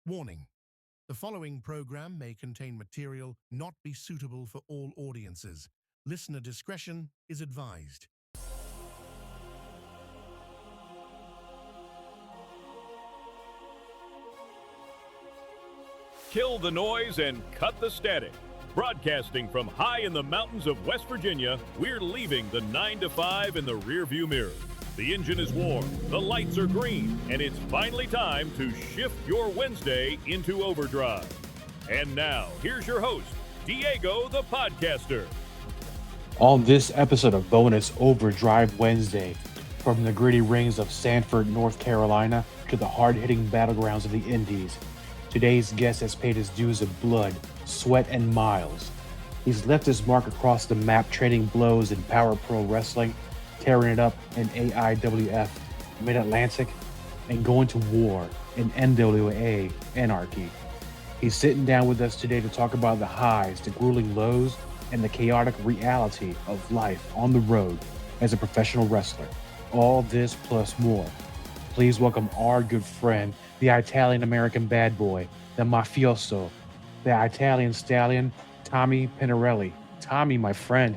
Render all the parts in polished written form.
Warning: the following program may contain material not be suitable for all audiences. Listener discretion is advised. Kill the noise and cut the static. Broadcasting from high in the mountains of West Virginia, we're leaving the 9 to 5 in the rearview mirror. The engine is warm, the lights are green, and it's finally time to shift your Wednesday into overdrive. And now, here's your host, Diego the Podcaster. On this episode of Bonus Overdrive Wednesday, from the gritty rings of Sanford, North Carolina, to the hard-hitting battlegrounds of the Indies, today's guest has paid his dues of blood, sweat, and miles. He's left his mark across the map, trading blows in Power Pro Wrestling, tearing it up in AIWF Mid Atlantic, and going to war in NWA Anarchy. He's sitting down with us today to talk about the highs, the grueling lows, and the chaotic reality of life on the road as a professional wrestler. All this plus more. Please welcome our good friend, the Italian-American bad boy, the mafioso, the Italian stallion, Tommy Penirelli. Tommy, my friend,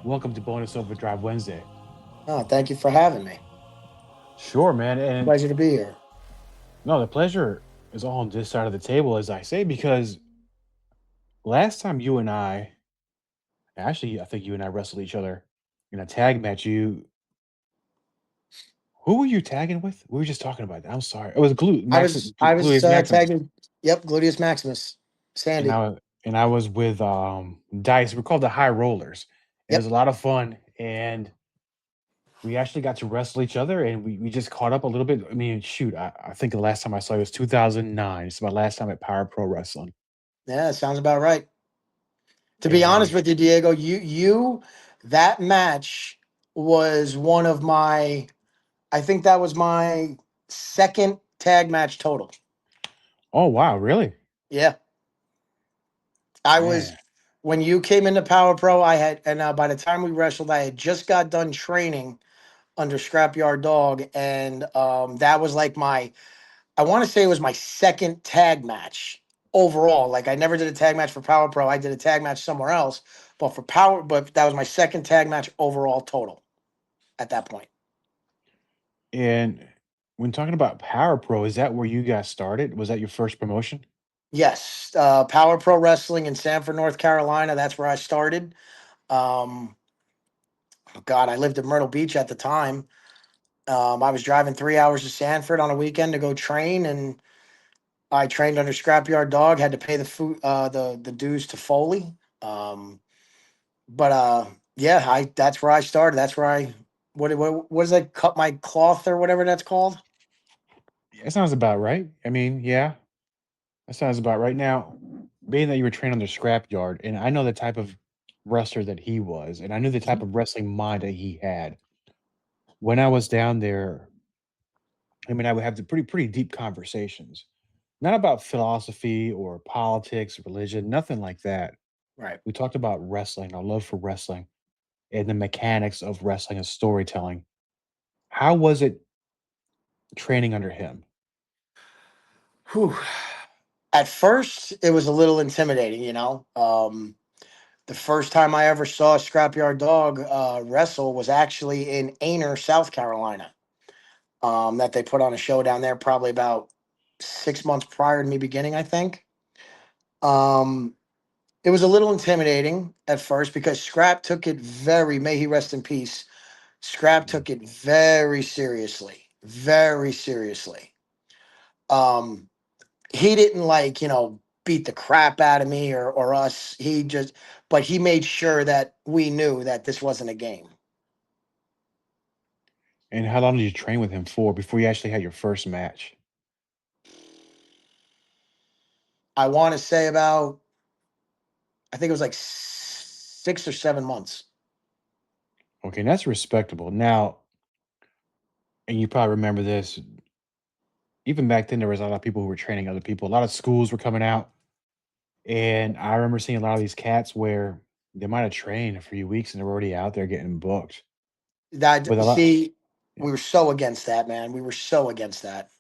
welcome to Bonus Overdrive Wednesday. Oh, thank you for having me. Sure, man. And Pleasure to be here. no, the pleasure is all on this side of the table, as I say, because last time you and I think you and I wrestled each other in a tag match. Who were you tagging with? We were just talking about that. I'm sorry. It was Gluteus Maximus. Tagging. Yep, Gluteus Maximus, And Sandy. I was with Dice. We're called the High Rollers. It Yep. was a lot of fun, and we actually got to wrestle each other, and we just caught up a little bit. I mean, shoot, I think the last time I saw you was 2009. It's my last time at Power Pro Wrestling. Yeah, sounds about right. To be And honest with you, Diego, that match was one of my. I think that was my second tag match total. oh wow, really? Yeah, I was Man. when you came into Power Pro. I had, and by the time we wrestled, I had just got done training under Scrapyard Dog, and that was like I want to say it was my second tag match overall. Like I never did a tag match for Power Pro. I did a tag match somewhere else, but that was my second tag match overall total at that point. And when talking about Power Pro, is that where you guys started? Was that your first promotion? Yes, Power Pro Wrestling in Sanford, North Carolina. That's where I started. Um, oh God, I lived in Myrtle Beach at the time. I was driving 3 hours to Sanford on a weekend to go train, and I trained under Scrapyard Dog. Had to pay the dues to Foley. Um, But yeah, that's where I started. That's where I what is that? Cut my cloth or whatever that's called. That sounds about right. I mean, yeah, that sounds about right. Now, being that you were trained on the scrapyard, and I know the type of wrestler that he was, and I knew the type of wrestling mind that he had. When I was down there, I mean, I would have the pretty deep conversations, not about philosophy or politics, religion, nothing like that. Right. We talked about wrestling, our love for wrestling, and the mechanics of wrestling and storytelling. How was it training under him? Whew. At first, it was a little intimidating. The first time I ever saw a Scrapyard Dog wrestle was actually in Aner, South Carolina. That they put on a show down there probably about 6 months prior to me beginning, I think. Um, it was a little intimidating at first because Scrap took it may he rest in peace. Scrap took it very seriously, very seriously. Um, he didn't beat the crap out of me or us. But he made sure that we knew that this wasn't a game. And how long did you train with him for before you actually had your first match? I want to say I think it was like 6 or 7 months. Okay, that's respectable. Now, and you probably remember this, even back then, there was a lot of people who were training other people. A lot of schools were coming out. And I remember seeing a lot of these cats where they might have trained for a few weeks and they're already out there getting booked. With a lot, See, yeah. we were so against that, man. We were so against that.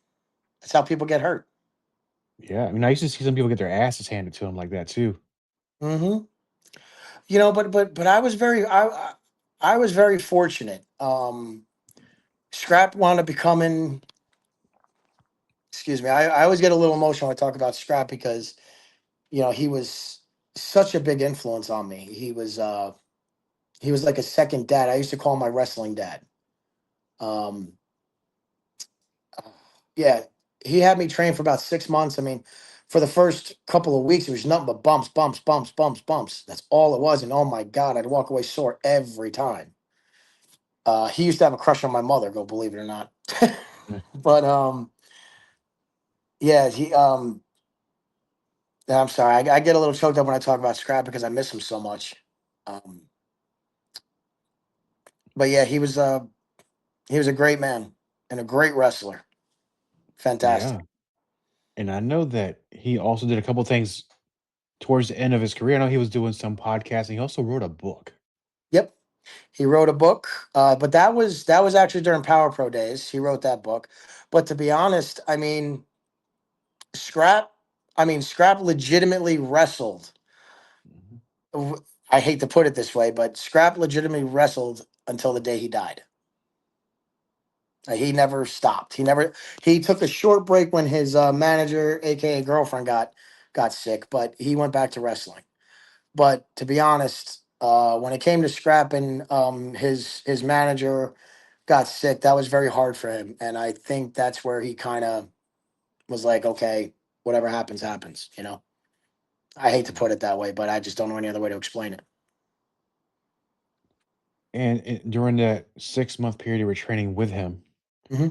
That's how people get hurt. Yeah, I mean, I used to see some people get their asses handed to them like that too. Hmm. But I was very fortunate. Scrap wound up becoming. Excuse me. I always get a little emotional when I talk about Scrap because he was such a big influence on me. He was like a second dad. I used to call him my wrestling dad. Um, yeah, he had me train for about 6 months. I mean, for the first couple of weeks, it was nothing but bumps, bumps, bumps, bumps, bumps. That's all it was. And oh my God, I'd walk away sore every time. He used to have a crush on my mother, go believe it or not. Mm. But yeah, I'm sorry. I get a little choked up when I talk about Scrap because I miss him so much. Um, but yeah, he was a great man and a great wrestler. Fantastic. Yeah, and I know that he also did a couple things towards the end of his career. I know he was doing some podcasting. He also wrote a book. Yep. He wrote a book, but that was actually during Power Pro days. He wrote that book. But to be honest, Scrap, Scrap legitimately wrestled. Mhm. w- I hate to put it this way, but Scrap legitimately wrestled until the day he died. He never stopped. He took a short break when his manager, aka girlfriend, got sick, but he went back to wrestling. But to be honest, when it came to Scrap and his manager got sick, that was very hard for him, and I think that's where he kind of was like, okay, whatever happens, happens. I hate to put it that way, but I just don't know any other way to explain it. And during that 6 month period you were training with him, Hmm.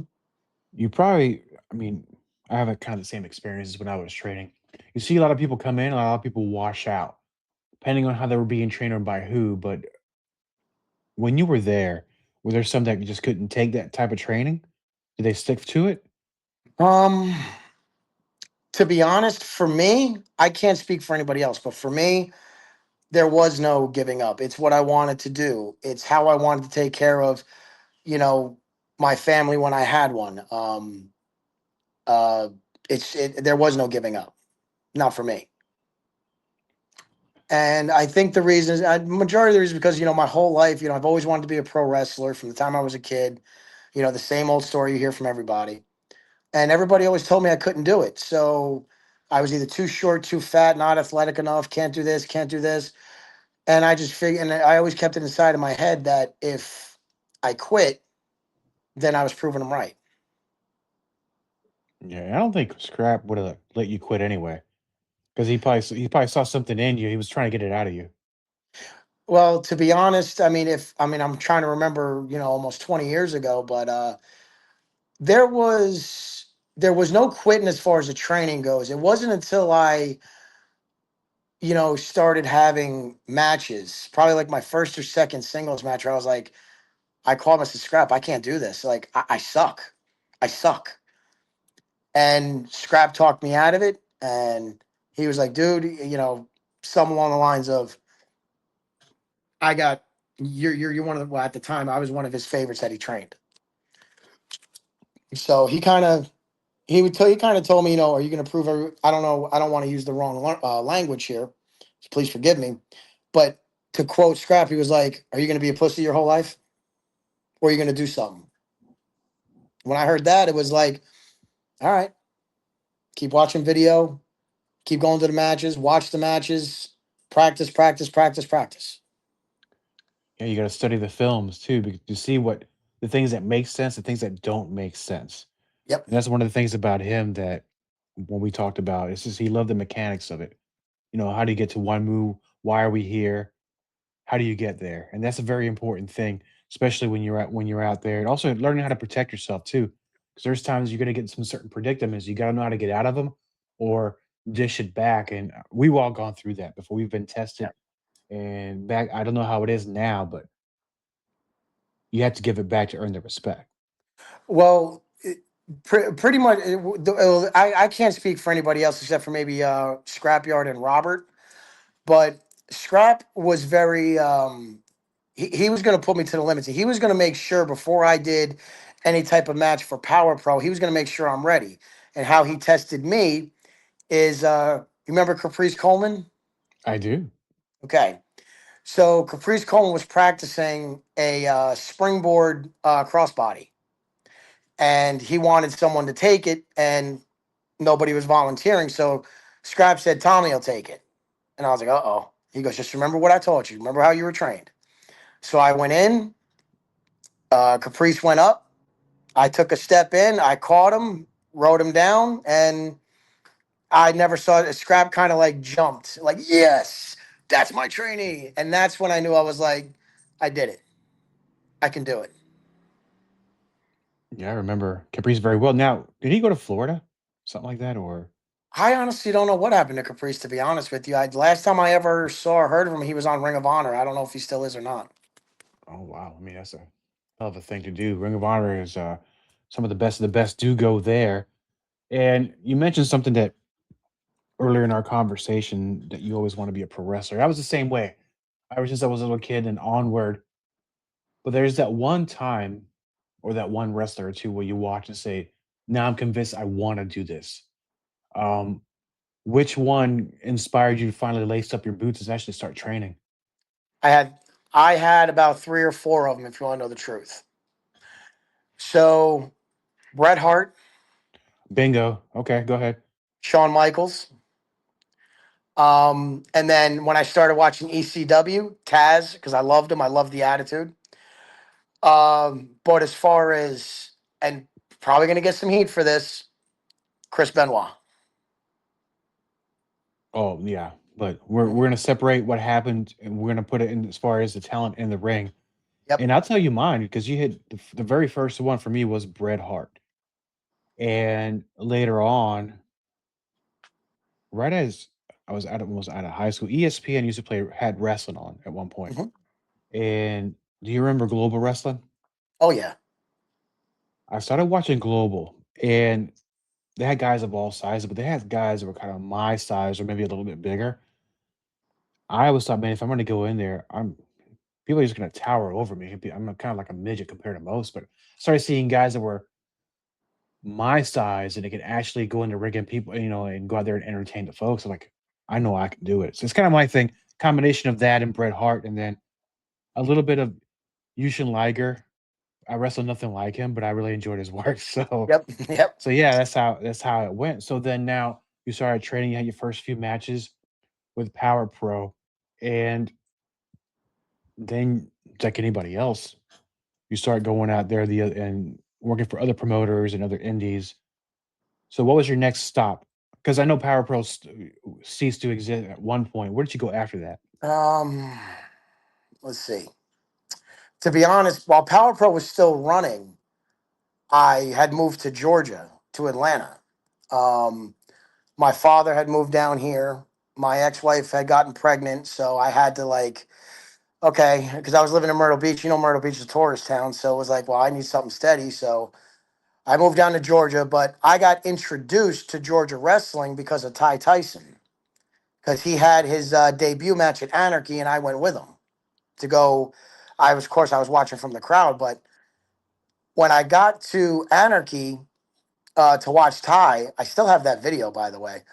you probably, I mean, I have a kind of the same experiences when I was training. You see a lot of people come in, a lot of people wash out, depending on how they were being trained or by who. But when you were there, were there some that just couldn't take that type of training? Did they stick to it? Um, to be honest, for me, I can't speak for anybody else, but for me, there was no giving up. It's what I wanted to do. It's how I wanted to take care of, you know, my family when I had one. Uh, there was no giving up, not for me. And I think the reason is, majority of the reason is because, my whole life, I've always wanted to be a pro wrestler from the time I was a kid. The same old story you hear from everybody. And everybody always told me I couldn't do it. So I was either too short, too fat, not athletic enough, can't do this, can't do this. And I just figured, and I always kept it inside of my head that if I quit, then I was proving them right. Yeah, I don't think Scrap would have let you quit anyway, because he probably saw something in you. He was trying to get it out of you. Well, to be honest, I'm trying to remember, almost 20 years ago, but there was there was no quitting as far as the training goes. It wasn't until I, started having matches, probably like my first or second singles match, where I was like, I called myself Scrap. I can't do this. Like I suck. I suck. And Scrap talked me out of it, and he was like, dude, some along the lines of, I got you're one of the, well, at the time I was one of his favorites that he trained. So he kind of told me, are you going to prove I don't know, I don't want to use the wrong language here, so please forgive me, but to quote Scrap, he was like, are you going to be a pussy your whole life, or are you going to do something? When I heard that, it was like, all right, keep watching video, keep going to the matches, watch the matches, practice, practice, practice, practice. Yeah, you got to study the films too to see what the things that make sense, the things that don't make sense. Yep. And that's one of the things about him that when we talked about, it's just he loved the mechanics of it. How do you get to one move? Why are we here? How do you get there? And that's a very important thing, especially when you're out there, and also learning how to protect yourself too. Because there's times you're going to get some certain predicaments. You got to know how to get out of them or dish it back. And we've all gone through that before. We've been tested Yep. and back. I don't know how it is now, but you have to give it back to earn the respect. Well, pretty much, I can't speak for anybody else except for maybe Scrapyard and Robert, but Scrap was very, he was going to put me to the limits. He was going to make sure before I did any type of match for Power Pro, he was going to make sure I'm ready. And how he tested me is you remember Caprice Coleman? I do. Okay. So Caprice Coleman was practicing a springboard crossbody, and he wanted someone to take it, and nobody was volunteering. So Scrap said, Tommy will take it. And I was like, uh-oh. He goes, just remember what I taught you. Remember how you were trained. So I went in. Caprice went up. I took a step in. I caught him, wrote him down, and I never saw it. Scrap kind of like jumped, like, yes, that's my trainee. And that's when I knew I was like, I did it. I can do it. Yeah, I remember Caprice very well. Now, did he go to Florida? Something like that, or I honestly don't know what happened to Caprice, to be honest with you. Last time I ever saw or heard of him, he was on Ring of Honor. I don't know if he still is or not. oh wow. I mean, that's a hell of a thing to do. Ring of Honor is some of the best do go there. And you mentioned something that earlier in our conversation that you always want to be a pro wrestler. I was the same way ever since I was a little kid and onward. But there's that one time or that one wrestler or two where you watch and say, now I'm convinced I want to do this. Um, which one inspired you to finally lace up your boots and actually start training? I had I had about three or four of them, if you want to know the truth. So Bret Hart, Bingo. Okay, go ahead. Shawn Michaels, and then when I started watching ECW, Taz, because I loved him, I loved the attitude. But as far as, and probably gonna get some heat for this, Chris Benoit. Oh yeah, but we're gonna separate what happened and we're gonna put it in as far as the talent in the ring. Yep. And I'll tell you mine because you hit the very first one for me was Bret Hart, and later on, right as I was almost out of high school, ESPN used to play had wrestling on at one point. Mhm. And do you remember Global Wrestling? Oh yeah. I started watching Global, and they had guys of all sizes, but they had guys that were kind of my size or maybe a little bit bigger. I always thought, man, if I'm going to go in there, people are just going to tower over me. I'm kind of like a midget compared to most. But I started seeing guys that were my size and they could actually go into ring and people, and go out there and entertain the folks. I'm like, I know I can do it. So it's kind of my thing. Combination of that and Bret Hart, and then a little bit of Yushin Liger. I wrestled nothing like him, but I really enjoyed his work. So Yep. Yep. So yeah, that's how it went. So then now you started training, you had your first few matches with Power Pro, and then like anybody else, you start going out there and working for other promoters and other indies. So what was your next stop? Because I know Power Pro ceased to exist at one point. Where did you go after that? Um, let's see. To be honest, while Power Pro was still running, I had moved to Georgia, to Atlanta. Um, my father had moved down here. My ex-wife had gotten pregnant, so I had to like, okay, because I was living in Myrtle Beach. You know, Myrtle Beach is a tourist town, so it was like, well, I need something steady. So I moved down to Georgia, but I got introduced to Georgia wrestling because of Ty Tyson, because he had his debut match at Anarchy, and I went with him to go. Of course, I was watching from the crowd, but when I got to Anarchy to watch Ty, I still have that video, by the way.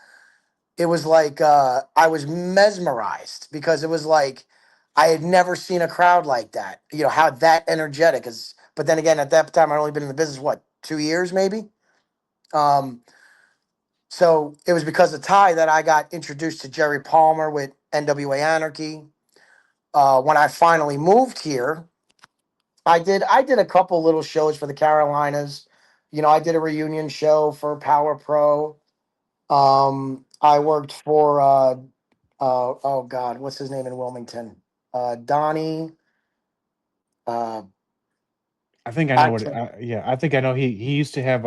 It was like I was mesmerized because it was like I had never seen a crowd like that. You know how that energetic is. But then again, at that time, I'd only been in the business what 2 years, maybe. Um, so it was because of Ty that I got introduced to Jerry Palmer with NWA Anarchy. When I finally moved here, I did a couple little shows for the Carolinas. You know, I did a reunion show for Power Pro. I worked for oh God, what's his name in Wilmington? Donnie. Uh, I think I know what. actually, Yeah, I think I know. He used to have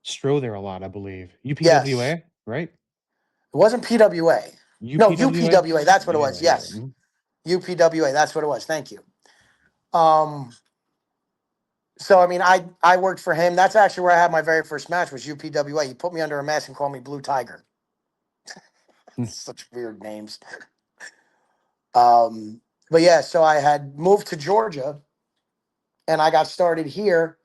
Stro there a lot, I believe. yes, UPWA, right? it wasn't PWA. No, UPWA. UPWA. That's what it Yeah, was. yeah. Yes, UPWA. That's what it was. Thank you. Um, so I mean, I worked for him. That's actually where I had my very first match was UPWA. He put me under a mask and called me Blue Tiger. Mhm. Such weird names. Um, but yeah, so I had moved to Georgia and I got started here.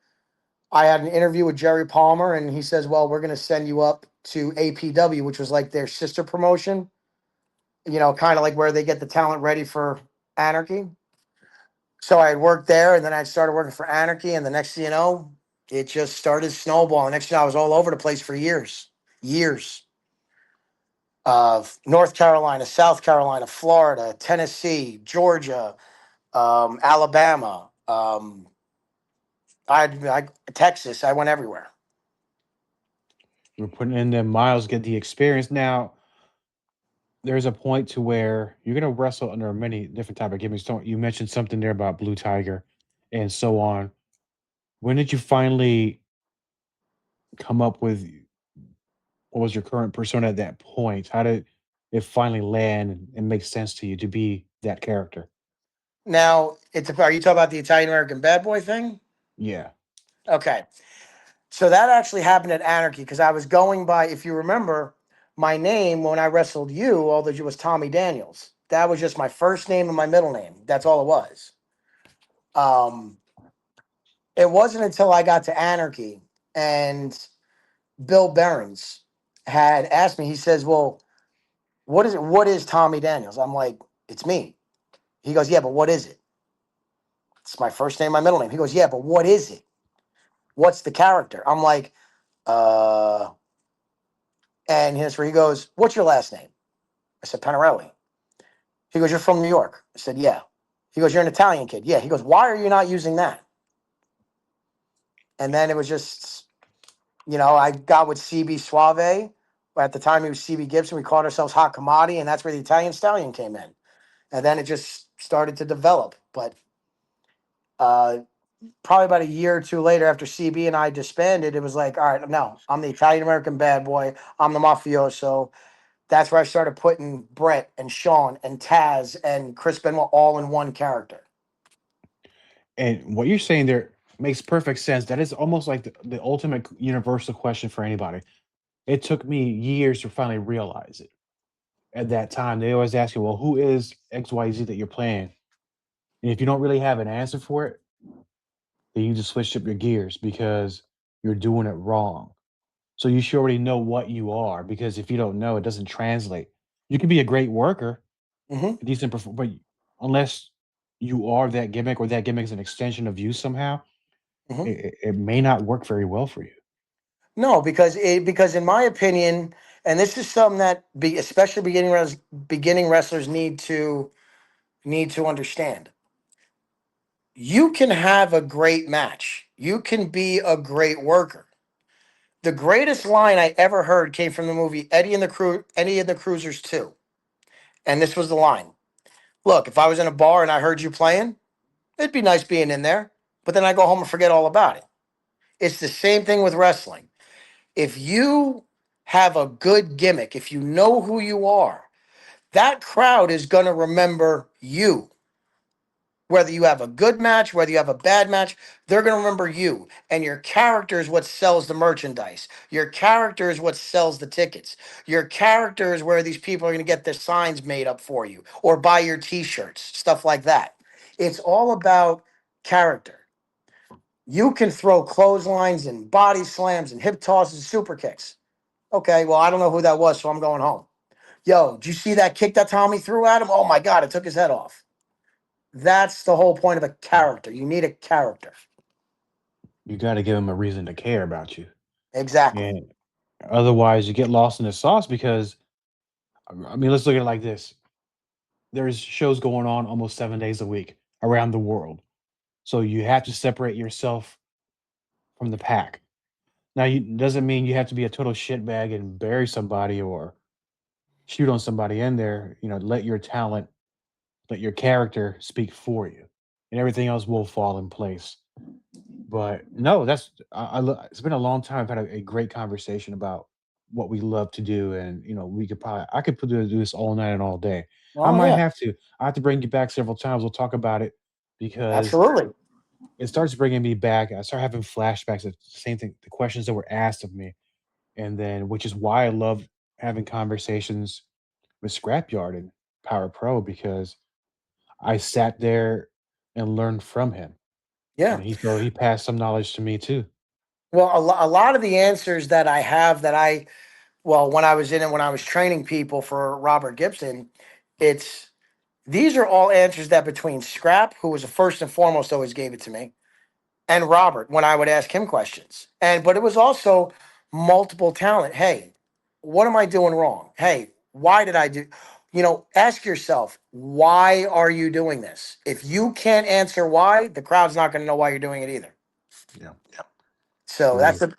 I had an interview with Jerry Palmer, and he says, "Well, we're going to send you up to APW, which was like their sister promotion. Kind of like where they get the talent ready for Anarchy." So I had worked there, and then I started working for Anarchy, and the next thing you know, it just started snowballing. Next thing you know, I was all over the place for years, years. Of North Carolina, South Carolina, Florida, Tennessee, Georgia, Alabama, Texas. I went everywhere. You're putting in them miles, get the experience. Now, there's a point to where you're gonna wrestle under many different type of gimmicks. Don't you mentioned something there about Blue Tiger and so on. When did you finally come up with what was your current persona at that point? How did it finally land and make sense to you to be that character? Now, are you talking about the Italian American bad boy thing? Yeah. Okay. So that actually happened at Anarchy because I was going by, if you remember, my name when I wrestled you, although it was Tommy Daniels. That was just my first name and my middle name. That's all it was. Um, it wasn't until I got to Anarchy and Bill Behrens had asked me, he says, "Well, what is it? What is Tommy Daniels?" I'm like, "It's me." He goes, "Yeah, but what is it?" It's my first name, my middle name. He goes, "Yeah, but what is it? What's the character?" I'm like, uh, and here's where he goes, "What's your last name?" I said, "Penirelli." He goes, "You're from New York." I said, "Yeah." He goes, "You're an Italian kid." Yeah. He goes, "Why are you not using that?" And then it was just, I got with CB Suave. At the time, he was CB Gibson. We called ourselves Hot Commodity, and that's where the Italian Stallion came in. And then it just started to develop. But uh, probably about a year or two later, after CB and I disbanded, it was like, all right, no, I'm the Italian American bad boy. I'm the mafioso. That's where I started putting Brett and Sean and Taz and Chris Benoit all in one character. And what you're saying there makes perfect sense. That is almost like the ultimate universal question for anybody. It took me years to finally realize it. At that time, they always ask you, well, who is XYZ that you're playing? And if you don't really have an answer for it, then you just switch up your gears because you're doing it wrong. So you should already know what you are because if you don't know, it doesn't translate. You can be a great worker, Mm-hmm. a decent performer, but unless you are that gimmick or that gimmick is an extension of you somehow, Mm-hmm. it may not work very well for you. No, because in my opinion, and this is something that especially beginning wrestlers need to understand. You can have a great match. You can be a great worker. The greatest line I ever heard came from the movie Eddie and the Cruisers 2. And this was the line. "Look, if I was in a bar and I heard you playing, it'd be nice being in there, but then I go home and forget all about it." It's the same thing with wrestling. If you have a good gimmick, if you know who you are, that crowd is going to remember you. Whether you have a good match, whether you have a bad match, they're going to remember you. And your character is what sells the merchandise. Your character is what sells the tickets. Your character is where these people are going to get their signs made up for you or buy your t shirts, stuff like that. It's all about character. You can throw clotheslines and body slams and hip tosses and super kicks. Okay, well, I don't know who that was, so I'm going home. Yo, did you see that kick that Tommy threw at him? Oh my God, it took his head off. That's the whole point of a character. You need a character. You got to give them a reason to care about you. Exactly. And otherwise, you get lost in the sauce because, I mean, let's look at it like this. There's shows going on almost 7 days a week around the world. So you have to separate yourself from the pack. Now, you doesn't mean you have to be a total shitbag and bury somebody or shoot on somebody in there. Let your talent, let your character speak for you, and everything else will fall in place. But no, it's been a long time. I've had a great conversation about what we love to do, and we could probably I could do this all night and all day. I Oh might yeah, have to. I have to bring you back several times. We'll talk about it because absolutely. it starts bringing me back. I start having flashbacks of the same thing, the questions that were asked of me, and then which is why I love having conversations with Scrapyard and Power Pro because I sat there and learned from him, Yeah. and he passed some knowledge to me too. Well, a lot of the answers that I have that well, when I was in it, when I was training people for Robert Gibson, it's these are all answers that between Scrap, who was the first and foremost always gave it to me, and Robert when I would ask him questions. But it was also multiple talent. Hey, what am I doing wrong? Hey, why did I do? Ask yourself, why are you doing this? If you can't answer why, the crowd's not going to know why you're doing it either. Yeah. So that's True. a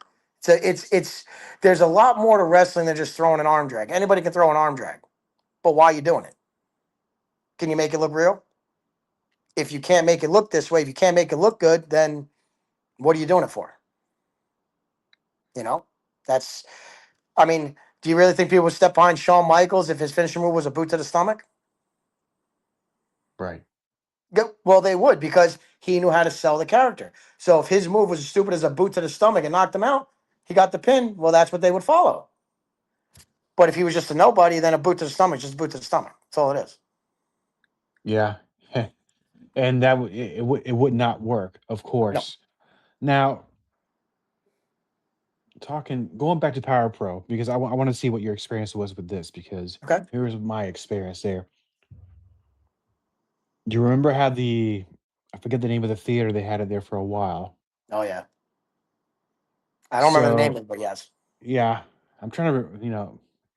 it's there's a lot more to wrestling than just throwing an arm drag. Anybody can throw an arm drag, but why are you doing it? Can you make it look real? If you can't make it look this way, if you can't make it look good, then what are you doing it for? You know, that's. I mean, do you really think people would step behind Shawn Michaels if his finishing move was a boot to the stomach? Right. Well, they would because he knew how to sell the character. So if his move was as stupid as a boot to the stomach and knocked him out, he got the pin. Well, that's what they would follow. But if he was just a nobody, then a boot to the stomach, just a boot to the stomach. That's all it is. Yeah. And that it would not work, of No. course. Now, going back to Power Pro because I want to see what your experience was with this because Okay. here's my experience there. Do you remember how I forget the name of the theater they had it there for a while. Oh yeah. I don't remember the name of So it, but yes. yeah, I'm trying to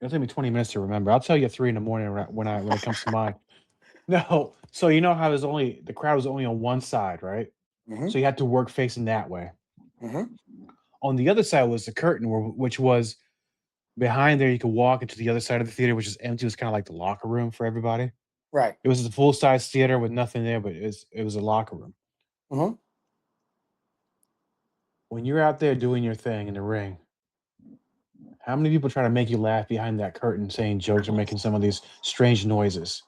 it'll take me 20 minutes to remember. I'll tell you at 3 in the morning when it comes to mind. No, so you know how the crowd was only on one side, right? Mm-hmm. So you had to work facing that way. Mm-hmm. On the other side was the curtain, which was behind there. You could walk into the other side of the theater, which is empty. It was kind of like the locker room for everybody. Right. It was a full size theater with nothing there, but it was a locker room. Mm-hmm. When you're out there doing your thing in the ring, how many people try to make you laugh behind that curtain, saying jokes or making some of these strange noises?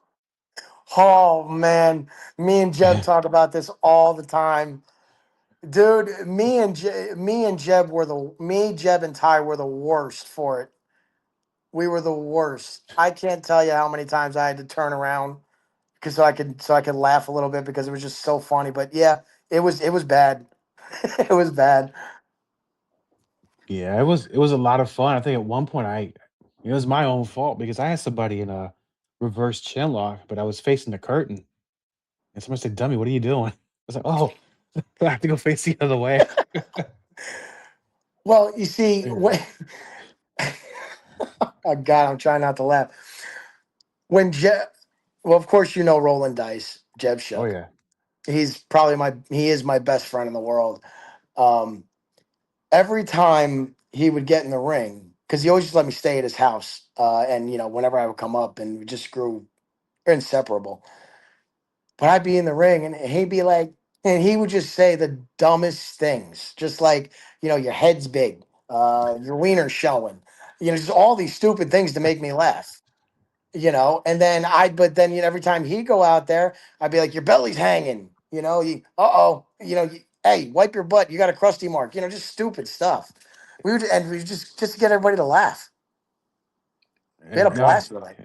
Oh man, me and Jeb talk about this all the time, dude. Me, Jeb, and Ty were the worst for it. We were the worst. I can't tell you how many times I had to turn around because so I could laugh a little bit because it was just so funny. But yeah, it was bad. It was bad. Yeah, it was a lot of fun. I think at one point it was my own fault because I had somebody in a reverse chin lock, but I was facing the curtain, and somebody said, "Dummy, what are you doing?" I was like, "Oh, I have to go face the other way." Well, you see, Yeah. oh God, I'm trying not to laugh. When Jeb, well, of course you know Roland Dice, Jeb Oh Shook. yeah. He is my best friend in the world. Um, every time he would get in the ring, because he always just let me stay at his house, and whenever I would come up, and we just grew inseparable. But I'd be in the ring, and he'd be like, and he would just say the dumbest things, just like your head's big, your wiener's showing, just all these stupid things to make me laugh. And then but then every time he'd go out there, I'd be like, your belly's hanging, hey, wipe your butt, you got a crusty mark, just stupid stuff. We just to get everybody to laugh. We had a No, blast with it.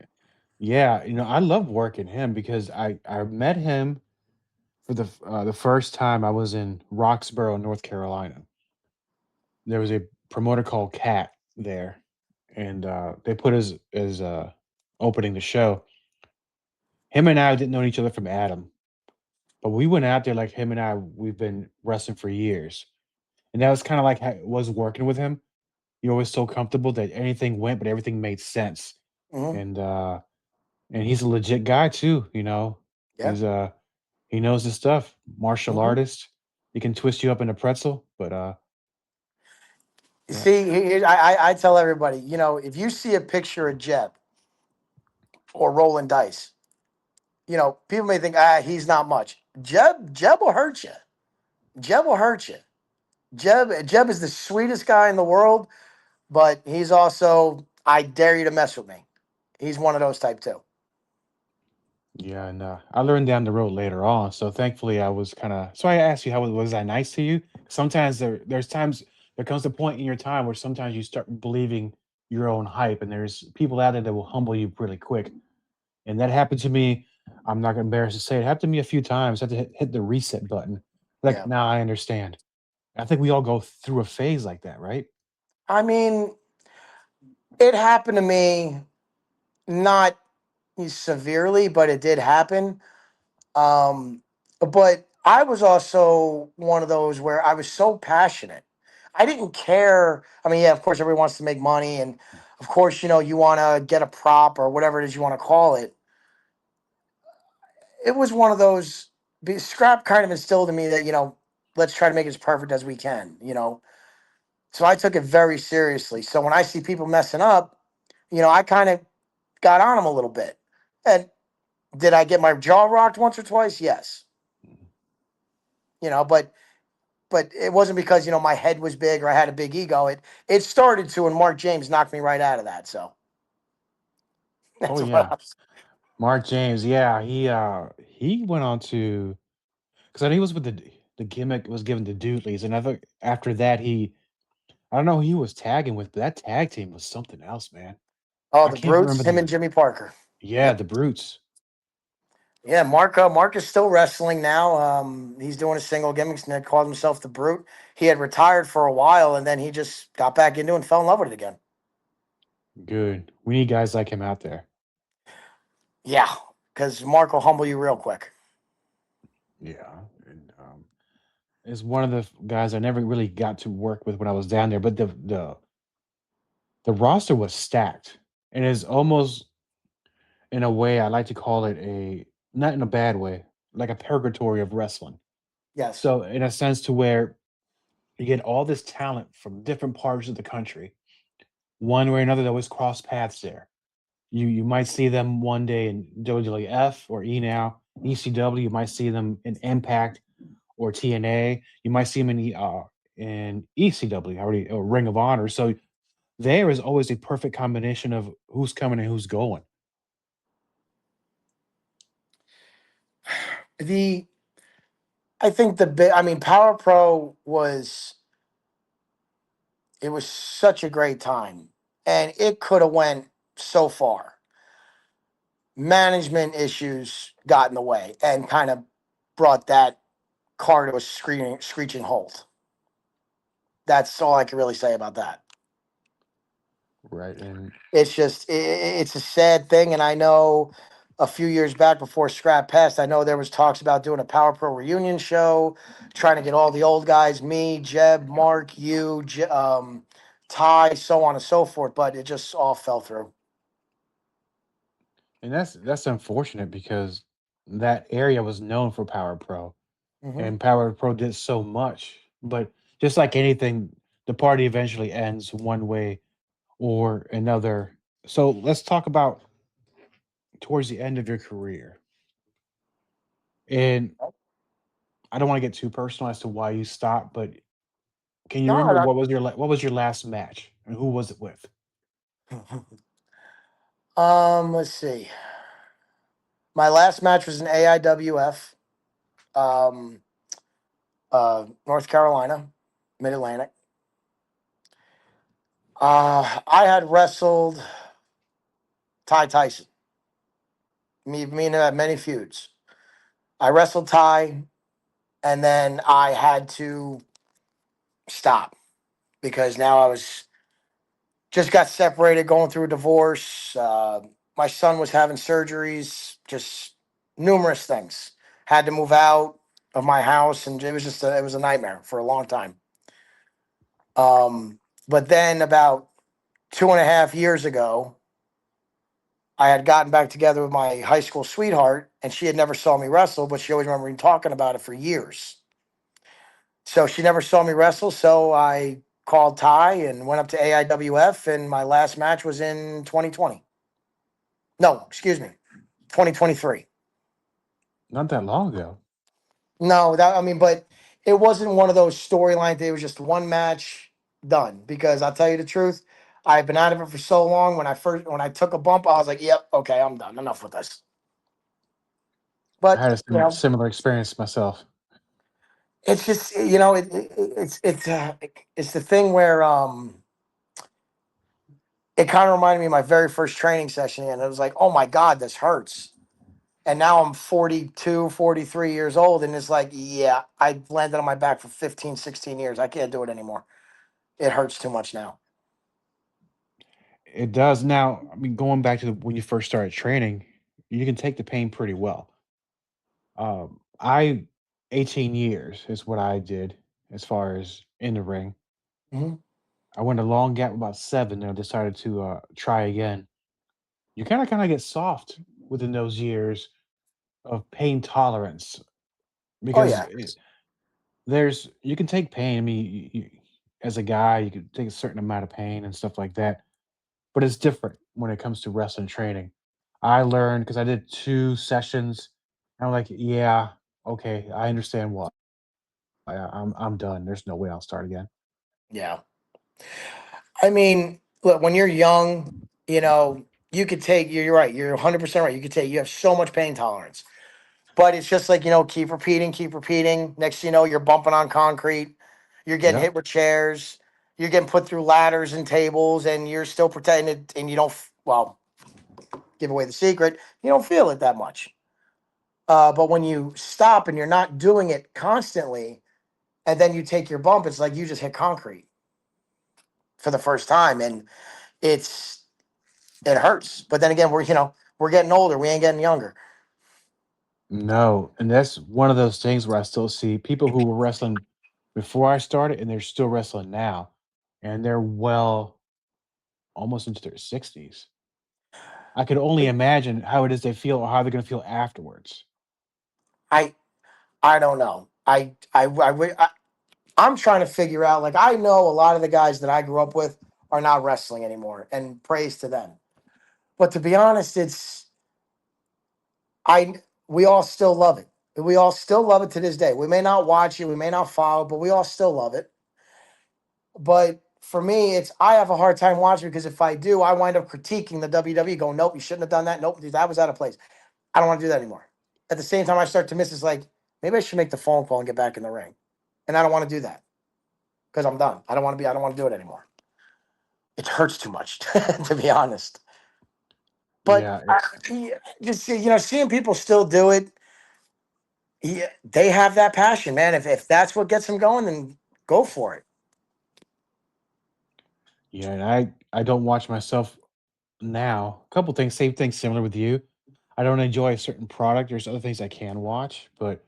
yeah, I love working him because I met him for the first time I was in Roxborough, North Carolina. There was a promoter called Cat there, and they put his opening the show. Him and I didn't know each other from Adam, but we went out there like him and we've been wrestling for years, and that was kind of like how it was working with him. You're always so comfortable that anything went, but everything made sense, Hmm. and uh, and he's a legit guy too. Yeah. He's he knows his stuff. Martial Hmm. artist. He can twist you up in a pretzel, but yeah, See, I tell everybody, if you see a picture of Jeb or rolling dice, people may think, he's not much. Jeb will hurt you. Jeb will hurt you. Jeb is the sweetest guy in the world, but he's also, I dare you to mess with me. He's one of those type too. yeah, and I learned down the road later on. So thankfully, I was kind of. So I asked you, how was I nice to you? Sometimes there's times there comes a point in your time where sometimes you start believing your own hype, and there's people out there that will humble you really quick. And that happened to me. I'm not embarrassed to say it happened to me a few times. I had to hit the reset button. Like Yeah. now I understand. I think we all go through a phase like that, right? I mean, it happened to me, not severely, but it did happen. Um, but I was also one of those where I was so passionate. I didn't care. I mean, yeah, of course, everyone wants to make money. And of course, you want to get a prop or whatever it is you want to call it. It was one of those, scrap kind of instilled in me that, let's try to make it as perfect as we can. So I took it very seriously. So when I see people messing up, I kind of got on them a little bit. And did I get my jaw rocked once or twice? Yes. But it wasn't because my head was big or I had a big ego. It started to, and Mark James knocked me right out of that. So Oh that's what yeah, I was. Mark James. Yeah, he went on to because I know he was with the gimmick was given to Doodleys, and I think after that I don't know who he was tagging with, but that tag team was something else, man. Oh, I the can't Brutes, remember him the and Jimmy Parker. yeah Yep. the Brutes. Yeah, Mark is still wrestling now. He's doing a single gimmicks and called himself the Brute. He had retired for a while and then he just got back into it and fell in love with it again. Good. We need guys like him out there. Yeah, because Mark will humble you real quick. Yeah, and is one of the guys I never really got to work with when I was down there, but the roster was stacked, and is almost in a way I like to call it a not in a bad way, like a purgatory of wrestling. Yes. So in a sense to where you get all this talent from different parts of the country, one way or another, they always cross paths there. You might see them one day in WWF or E now, ECW. You might see them in Impact or TNA. You might see them in ECW already or Ring of Honor. So there is always a perfect combination of who's coming and who's going. The I think the bit. I mean, Power Pro was it was such a great time, and it could have went so far. Management issues got in the way and kind of brought that car to a screeching halt. That's all I can really say about that. Right. And It's just it's a sad thing, and I know a few years back before Scrap passed, I know there was talks about doing a Power Pro reunion show, trying to get all the old guys, me, Jeb, Mark, you, Ty, so on and so forth, but it just all fell through. that's unfortunate because that area was known for Power Pro Hmm. and Power Pro did so much. But just like anything, the party eventually ends one way or another. So let's talk about towards the end of your career. And I don't want to get too personal as to why you stopped, but can you No, remember what was your last match and who was it with? let's see. My last match was in AIWF, um, North Carolina, Mid Atlantic. I had wrestled Ty Tyson. Me and him had many feuds. I wrestled Ty, and then I had to stop because now I was just got separated, going through a divorce. My son was having surgeries, just numerous things. Had to move out of my house, and it was a nightmare for a long time. But then about 2.5 years ago, I had gotten back together with my high school sweetheart, and she had never saw me wrestle, but she always remembered me talking about it for years. So she never saw me wrestle. So I called Ty and went up to AIWF, and my last match was in 2020. No, excuse me, 2023. Not that long ago. No, but it wasn't one of those storylines. It was just one match done. Because I'll tell you the truth, I've been out of it for so long. When I took a bump, I was like, "Yep, okay, I'm done. Enough with this." I But had a similar experience myself. it's just it's the thing where it kind of reminded me of my very first training session, and it was like, oh my god, this hurts. And now I'm 42, 43 years old. And it's like, yeah, I landed on my back for 15, 16 years. I can't do it anymore. It hurts too much now. It does. Now, I mean, going back to when you first started training, you can take the pain pretty well. I 18 years is what I did as far as in the ring. Mhm. I went a long gap, about 7, and I decided to try again. You kind of get soft within those years of pain tolerance Oh, because yeah. there's you can take pain. I mean, as a guy, you can take a certain amount of pain and stuff like that, but it's different when it comes to wrestling training. I learned because I did 2 sessions. And I'm like, yeah, okay, I understand why. I'm done. There's no way I'll start again. Yeah. I mean, look, when you're young, you could take, you're right. You're 100% right. You have so much pain tolerance. But it's just like, keep repeating, keep repeating. Next thing you know, you're bumping on concrete, you're getting Yep. hit with chairs, you're getting put through ladders and tables, and you're still protecting it. And you don't, well, give away the secret, you don't feel it that much. But when you stop and you're not doing it constantly, and then you take your bump, it's like you just hit concrete for the first time. And it's, it hurts. But then again, we're getting older. We ain't getting younger. No, and that's one of those things where I still see people who were wrestling before I started, and they're still wrestling now, and they're well almost into their 60s. I could only imagine how it is they feel or how they're going to feel afterwards. I I don't know. I'm trying to figure out. Like, I know a lot of the guys that I grew up with are not wrestling anymore, and praise to them. But to be honest, I we all still love it. We all still love it to this day. We may not watch it, we may not follow, but we all still love it. But for me, it's I have a hard time watching because if I do, I wind up critiquing the WWE, going, "Nope, you shouldn't have done that. Nope, that was out of place." I don't want to do that anymore. At the same time, I start to miss. It's like maybe I should make the phone call and get back in the ring, and I don't want to do that because I'm done. I don't want to be. I don't want to do it anymore. It hurts too much, to be honest. But Yeah, yeah, just seeing people still do it, yeah, they have that passion, man. If that's what gets them going, then go for it. yeah, and I don't watch myself now. A couple things, same thing, similar with you. I don't enjoy a certain product. There's other things I can watch, but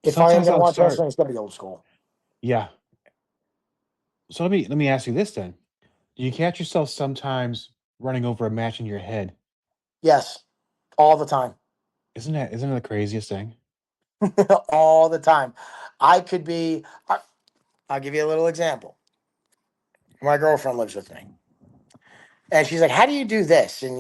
If I am sometimes gonna I'll watch start. wrestling, it's gonna be old school. Yeah. So let me ask you this then: do you catch yourself sometimes running over a match in your head? Yes, all the time, Isn't that the craziest thing? all the time. I could be. I'll give you a little example. My girlfriend lives with me, and she's like, "How do you do this?" And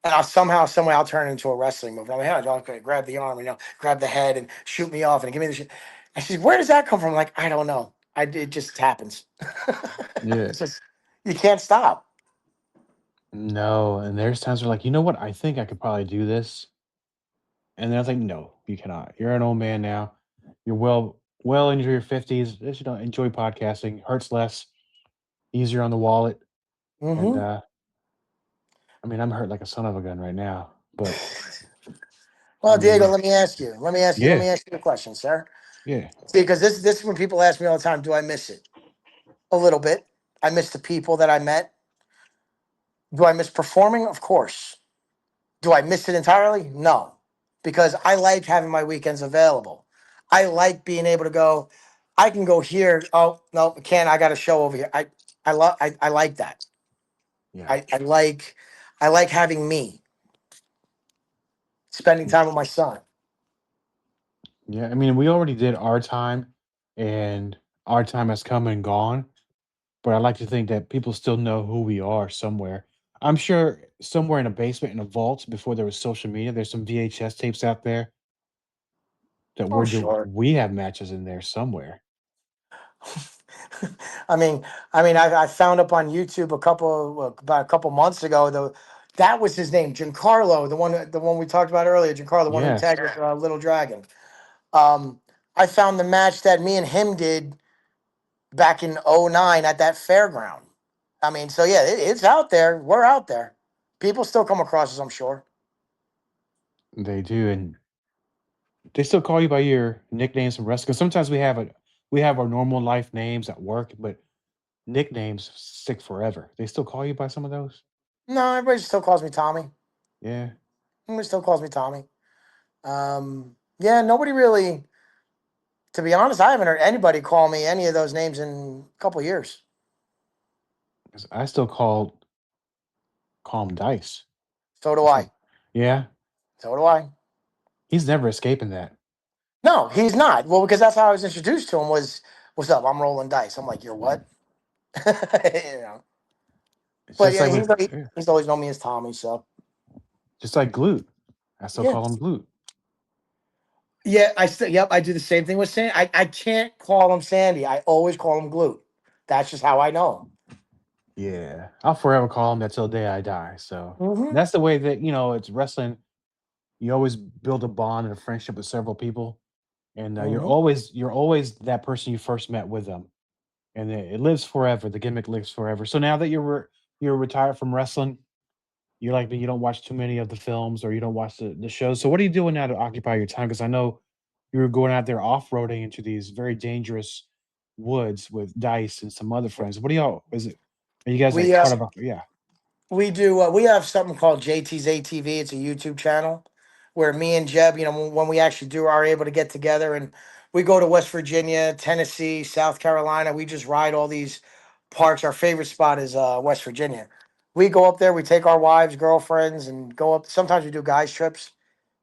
and I'll somehow, some way, I'll turn it into a wrestling move. I'm like, "Yeah, okay, grab the arm, grab the head, and shoot me off, and give me the shit." And she's, "Where does that come from?" I'm like, "I don't know. It just happens. Yeah. It's just you can't stop." No, and there's times where like, you know what? I think I could probably do this. And then I was like, no, you cannot. You're an old man now. You're well into your 50s. You know, enjoy podcasting. Hurts less, easier on the wallet. And Hmm. I mean, I'm hurt like a son of a gun right now. But I Well, Diego, mean, let me ask you. Let yeah, me ask you a question, sir. yeah. See, because this is when people ask me all the time, do I miss it? A little bit. I miss the people that I met. Do I miss performing? Of course. Do I miss it entirely? No, because I like having my weekends available. I like being able to go. I can go here. Oh no, I can't. I got a show over here. I like that. Yeah. I like having me spending time with my son. Yeah. I mean, we already did our time and our time has come and gone. But I like to think that people still know who we are somewhere. I'm sure somewhere in a basement in a vault before there was social media, there's some VHS tapes out there that Oh, sure. we have matches in there somewhere. I mean, I found up on YouTube about a couple months ago. That was his name, Giancarlo, the one we talked about earlier. Giancarlo, the one who Yes. tagged with Little Dragon. Um, I found the match that me and him did back in '09 at that fairground. I mean, so yeah, it's out there. We're out there. People still come across us, I'm sure. They do, and they still call you by your nicknames from wrestling. 'Cause sometimes we have our normal life names at work, but nicknames stick forever. They still call you by some of those? No, everybody still calls me Tommy. Yeah. Everybody still calls me Tommy. Yeah, nobody really. To be honest, I haven't heard anybody call me any of those names in a couple years. 'Cause I still call him Dice. So do That's what I. yeah. So do I. He's never escaping that. No, he's not. Well, because that's how I was introduced to him. Was what's up? I'm rolling dice. I'm like, you're what? you know. It's But just yeah, like with he's always known me as Tommy. So just like glute. I still yeah, call him glute. yeah. I still yep. I do the same thing with Sandy. I can't call him Sandy. I always call him Glute. That's just how I know Yeah. I'll forever call him that till the day I die. So him. Mm-hmm. that's the way that, it's wrestling. You always build a bond and a friendship with several people. And Mm-hmm. you're always that person you first met with them. And it lives forever. The gimmick lives forever. So now that you're retired from wrestling, you're like me, you don't watch too many of the films or you don't watch the shows. So what are you doing now to occupy your time? Because I know you were going out there off-roading into these very dangerous woods with Dice and some other friends. What do y'all is it are you guys We like part of a yeah. We do. We have something called JT's ATV. It's a YouTube channel where me and Jeb, when we actually are able to get together and we go to West Virginia, Tennessee, South Carolina. We just ride all these parks. Our favorite spot is West Virginia. We go up there. We take our wives, girlfriends, and go up. Sometimes we do guys trips.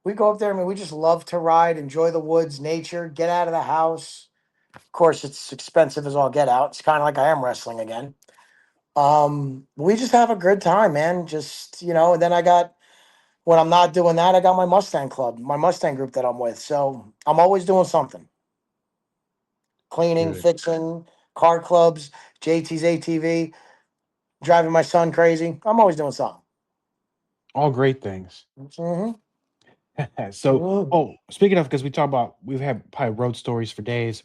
We go up there. I mean, we just love to ride, enjoy the woods, nature, get out of the house. Of course, it's expensive as all get out. It's kind of like I am wrestling again. We just have a good time, man. Just, and then when I'm not doing that, I got my Mustang club, my Mustang group that I'm with. So I'm always doing something. Cleaning, Good. fixing, car clubs, JT's ATV, driving my son crazy. I'm always doing something. All great things. Mm-hmm. So, Mm-hmm. oh, speaking of, because we talk about we've had probably road stories for days.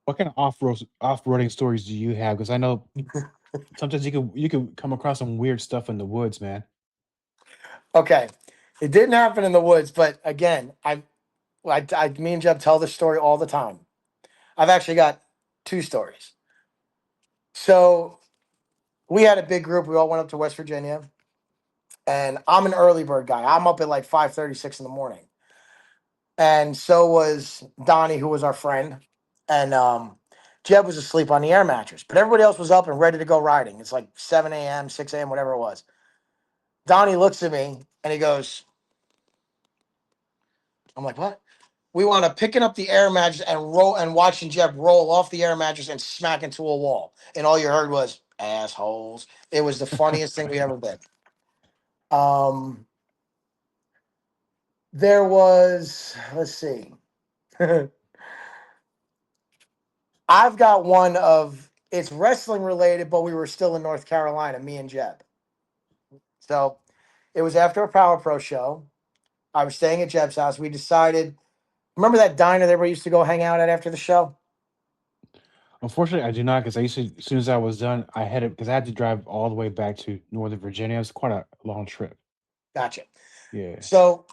What kind of off-roading stories do you have? Because I know sometimes you could come across some weird stuff in the woods, man. Okay. It didn't happen in the woods, but again, me and Jeb tell this story all the time. I've actually got two stories. So we had a big group. We all went up to West Virginia. And I'm an early bird guy. I'm up at like 5:36 in the morning. And so was Donnie, who was our friend. And Jeb was asleep on the air mattress. But everybody else was up and ready to go riding. It's like 7 a.m., 6 a.m., whatever it was. Donnie looks at me and he goes, I'm like, what? We wound up picking up the air mattress and watching Jeb roll off the air mattress and smack into a wall. And all you heard was assholes. It was the funniest thing we ever did. There was, let's see. I've got one of it's wrestling related, but we were still in North Carolina, me and Jeb. So it was after a Power Pro show. I was staying at Jeb's house. We decided, remember that diner that we used to go hang out at after the show? Unfortunately, I do not because I used to, as soon as I was done, I headed because I had to drive all the way back to Northern Virginia. It was quite a long trip. Gotcha. Yeah. So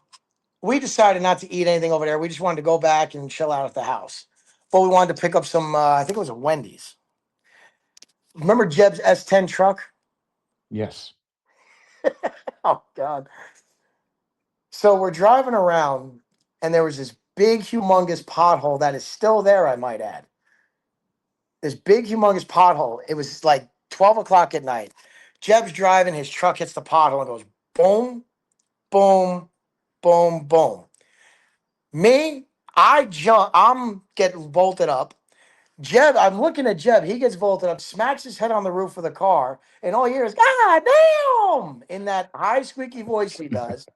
we decided not to eat anything over there. We just wanted to go back and chill out at the house. But we wanted to pick up some, I think it was a Wendy's. Remember Jeb's S10 truck? Yes. Oh, God. So we're driving around, and there was this big, humongous pothole that is still there, I might add. This big, humongous pothole. It was like 12 o'clock at night. Jeb's driving, his truck hits the pothole and goes boom, boom, boom, boom. Me, I jump, I'm getting bolted up. Jeb, I'm looking at Jeb. He gets bolted up, smacks his head on the roof of the car, and all you hear is "God damn!" in that high, squeaky voice he does.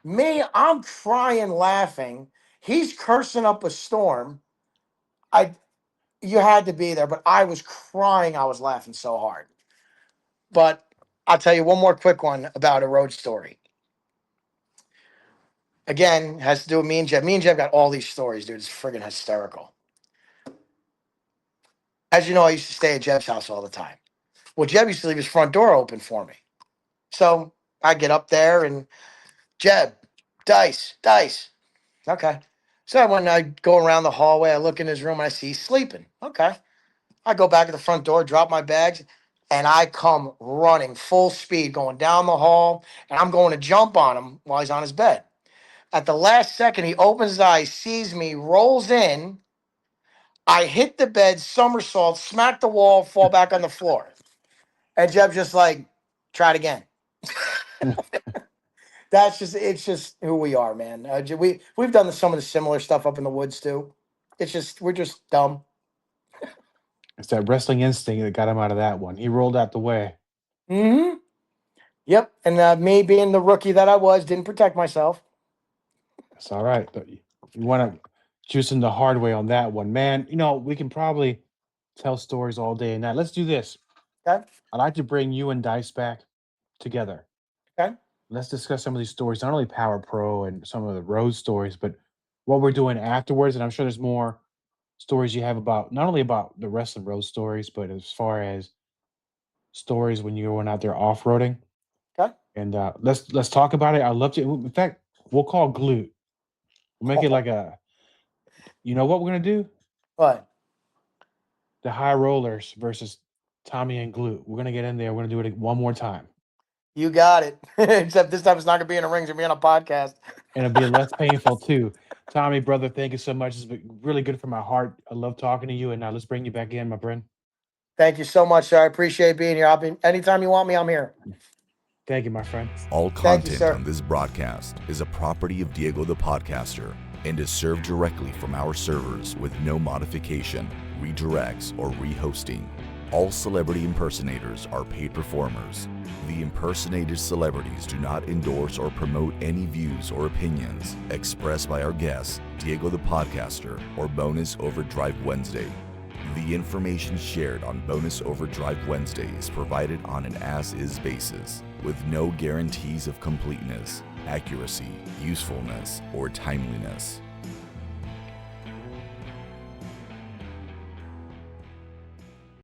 Me, I'm crying, laughing. He's cursing up a storm. You had to be there, but I was crying. I was laughing so hard. But I'll tell you one more quick one about a road story. Again, has to do with me and Jeb. Me and Jeb got all these stories, dude. It's friggin' hysterical. As you know, I used to stay at Jeb's house all the time. Well, Jeb used to leave his front door open for me. So I get up there and Jeb, dice, dice. Okay. So when I go around the hallway, I look in his room and I see he's sleeping. Okay. I go back to the front door, drop my bags, and I come running full speed, going down the hall, and I'm going to jump on him while he's on his bed. At the last second, he opens his eyes, sees me, rolls in. I hit the bed, somersault, smack the wall, fall back on the floor. And Jeb's just like, try it again. It's just who we are, man. We've done some of the similar stuff up in the woods too. We're just dumb. It's that wrestling instinct that got him out of that one. He rolled out the way. Mm-hmm. Yep. And me being the rookie that I was, didn't protect myself. It's all right. But you want to choose him the hard way on that one, man. We can probably tell stories all day and night. Let's do this. Okay. I'd like to bring you and Dice back together. Okay. Let's discuss some of these stories, not only Power Pro and some of the road stories, but what we're doing afterwards. And I'm sure there's more stories you have about not only about the wrestling road stories, but as far as stories when you're going out there off-roading. Okay. And let's talk about it. I'd love to. In fact, we'll call Glute. We'll make it like a. You know what we're gonna do? What? The High Rollers versus Tommy and Glute. We're gonna get in there. We're gonna do it one more time. You got it. Except this time it's not gonna be in a ring. It's gonna be on a podcast. And it'll be less painful too. Tommy, brother, thank you so much. It's been really good for my heart. I love talking to you. And now let's bring you back in, my friend. Thank you so much, sir. I appreciate being here. Anytime you want me, I'm here. Thank you, my friend. All Thank you, content sir. on this broadcast is a property of Diego the Podcaster and is served directly from our servers with no modification, redirects, or rehosting. All celebrity impersonators are paid performers. The impersonated celebrities do not endorse or promote any views or opinions expressed by our guests, Diego the Podcaster, or Bonus Overdrive Wednesday. The information shared on Bonus Overdrive Wednesday is provided on an as-is basis, with no guarantees of completeness, accuracy, usefulness, or timeliness.